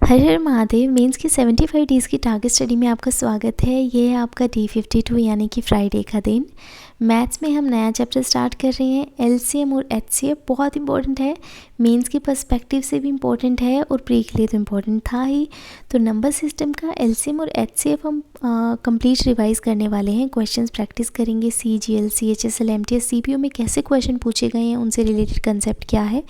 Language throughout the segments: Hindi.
हर हर महादेव मेंस की 75 डेज़ की टारगेट स्टडी में आपका स्वागत है। ये है आपका डे 52 यानी कि फ्राइडे का दिन। मैथ्स में हम नया चैप्टर स्टार्ट कर रहे हैं। एलसीएम और एचसीएफ बहुत इंपॉर्टेंट है, मेंस के पर्सपेक्टिव से भी इम्पोर्टेंट है और प्री के लिए तो इम्पोर्टेंट था ही। तो नंबर सिस्टम का एलसीएम और एचसीएफ हम कंप्लीट रिवाइज करने वाले हैं। क्वेश्चंस प्रैक्टिस करेंगे। सीजीएल, सीएचएसएल, एमटीएस, सीपीयू में कैसे क्वेश्चन पूछे गए हैं, उनसे रिलेटेड कंसेप्ट क्या है।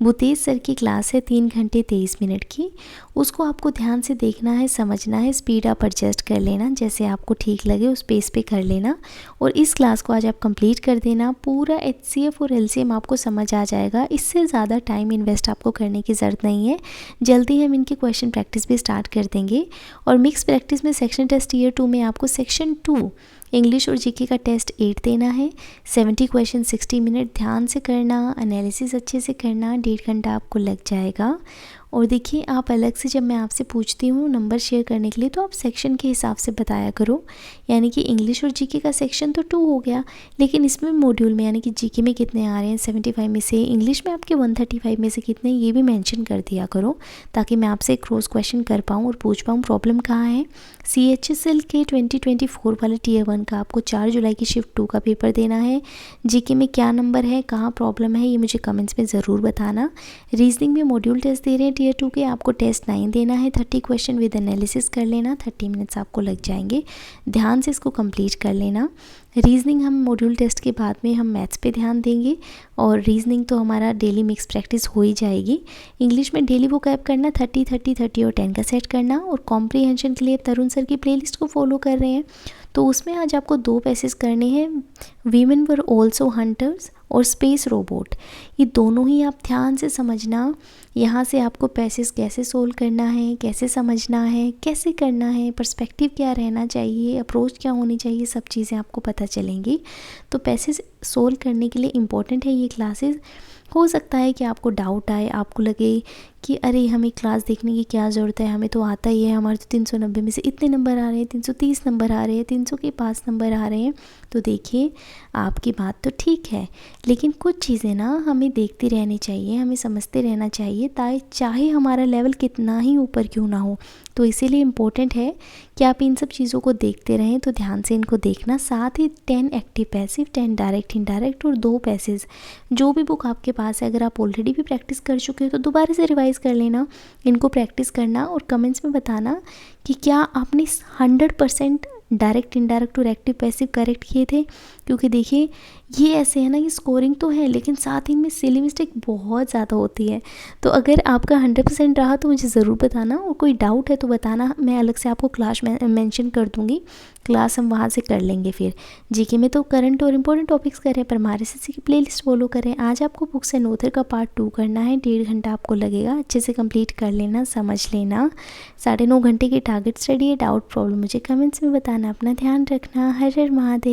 भूतेज सर की क्लास है 3 घंटे 23 मिनट की, उसको आपको ध्यान से देखना है, समझना है, स्पीड आप एडजस्ट कर लेना, जैसे आपको ठीक लगे उस पेस पे कर लेना। और इस क्लास को आज आप कंप्लीट कर देना। पूरा एचसीएफ और एलसीएम आपको समझ आ जाएगा। इससे ज़्यादा टाइम इन्वेस्ट आपको करने की ज़रूरत नहीं है। जल्दी हम इनकी क्वेश्चन प्रैक्टिस भी स्टार्ट कर देंगे। और मिक्स प्रैक्टिस में सेक्शन टेस्ट ईयर 2 में आपको सेक्शन 2 इंग्लिश और जीके का टेस्ट 8 देना है। 70 क्वेश्चन 60 मिनट ध्यान से करना, एनालिसिस अच्छे से करना, 1.5 घंटा आपको लग जाएगा। और देखिए, आप अलग से जब मैं आपसे पूछती हूँ नंबर शेयर करने के लिए, तो आप सेक्शन के हिसाब से बताया करो। यानी कि इंग्लिश और जीके का सेक्शन तो 2 हो गया, लेकिन इसमें मॉड्यूल में यानी कि जीके में कितने आ रहे हैं 75 में से, इंग्लिश में आपके 135 में से कितने, ये भी मेंशन कर दिया करो, ताकि मैं आपसे क्रॉस क्वेश्चन कर पाऊँ और पूछ पाऊँ प्रॉब्लम कहाँ है। सीएचएसएल के 2024 वाले टीयर 1 का आपको 4 जुलाई की शिफ्ट 2 का पेपर देना है। जीके में क्या नंबर है, कहाँ प्रॉब्लम है, ये मुझे कमेंट्स में ज़रूर बताना। रीजनिंग में मॉड्यूल टेस्ट दे रहे हैं टीयर 2 के, आपको टेस्ट 9 देना है। 30 क्वेश्चन विद एनालिसिस कर लेना, 30 मिनट्स आपको लग जाएंगे। ध्यान से इसको कंप्लीट कर लेना। रीजनिंग हम मॉड्यूल टेस्ट के बाद में हम मैथ्स पे ध्यान देंगे, और रीजनिंग तो हमारा डेली मिक्स प्रैक्टिस हो ही जाएगी। इंग्लिश में डेली वोकैब करना, 30 30 30 और 10 का सेट करना। और कॉम्प्रीहेंशन के लिए तरुण सर की प्लेलिस्ट को फॉलो कर रहे हैं, तो उसमें आज आपको 2 पैसेज करने हैं। वीमेन वर ऑल्सो हंटर्स और स्पेस रोबोट, ये दोनों ही आप ध्यान से समझना। यहाँ से आपको पैसेज कैसे सोल्व करना है, कैसे समझना है, कैसे करना है, पर्सपेक्टिव क्या रहना चाहिए, अप्रोच क्या होनी चाहिए, सब चीज़ें आपको पता चलेंगी। तो पैसेज सोल्व करने के लिए इम्पॉर्टेंट है ये क्लासेस। हो सकता है कि आपको डाउट आए, आपको लगे कि अरे हमें क्लास देखने की क्या ज़रूरत है, हमें तो आता ही है, हमारे तो 390 में से इतने नंबर आ रहे हैं, 330 नंबर आ रहे हैं, 300 के पास नंबर आ रहे हैं। तो देखिए, आपकी बात तो ठीक है, लेकिन कुछ चीज़ें ना हमें देखती रहनी चाहिए, हमें समझते रहना चाहिए, चाहे हमारा लेवल कितना ही ऊपर क्यों ना हो। तो इसीलिए इम्पोर्टेंट है कि आप इन सब चीज़ों को देखते रहें। तो ध्यान से इनको देखना। साथ ही 10 एक्टिव पैसिव, 10 डायरेक्ट इनडायरेक्ट और 2 पैसेज, जो भी बुक आपके पास है, अगर आप ऑलरेडी भी प्रैक्टिस कर चुके हो तो दोबारा से रिवाइज कर लेना, इनको प्रैक्टिस करना। और कमेंट्स में बताना कि क्या आपने 100% डायरेक्ट इनडायरेक्ट और एक्टिव पैसिव करेक्ट किए थे। क्योंकि देखिए, ये ऐसे है ना कि स्कोरिंग तो है, लेकिन साथ ही में सिली मिस्टेक बहुत ज़्यादा होती है। तो अगर आपका 100% रहा तो मुझे ज़रूर बताना, और कोई डाउट है तो बताना, मैं अलग से आपको क्लास मेंशन कर दूँगी, क्लास हम वहाँ से कर लेंगे। फिर जीके में तो करंट और इम्पोर्टेंट टॉपिक्स करें, पर हमारे एसएससी की प्लेलिस्ट फॉलो करें। आज आपको बुक्स एंड ऑथर का पार्ट 2 करना है, 1.5 घंटा आपको लगेगा, अच्छे से कंप्लीट कर लेना, समझ लेना। 9.5 घंटे की टारगेट स्टडी है। डाउट प्रॉब्लम मुझे कमेंट्स में बताना। अपना ध्यान रखना। हर हर महादेव।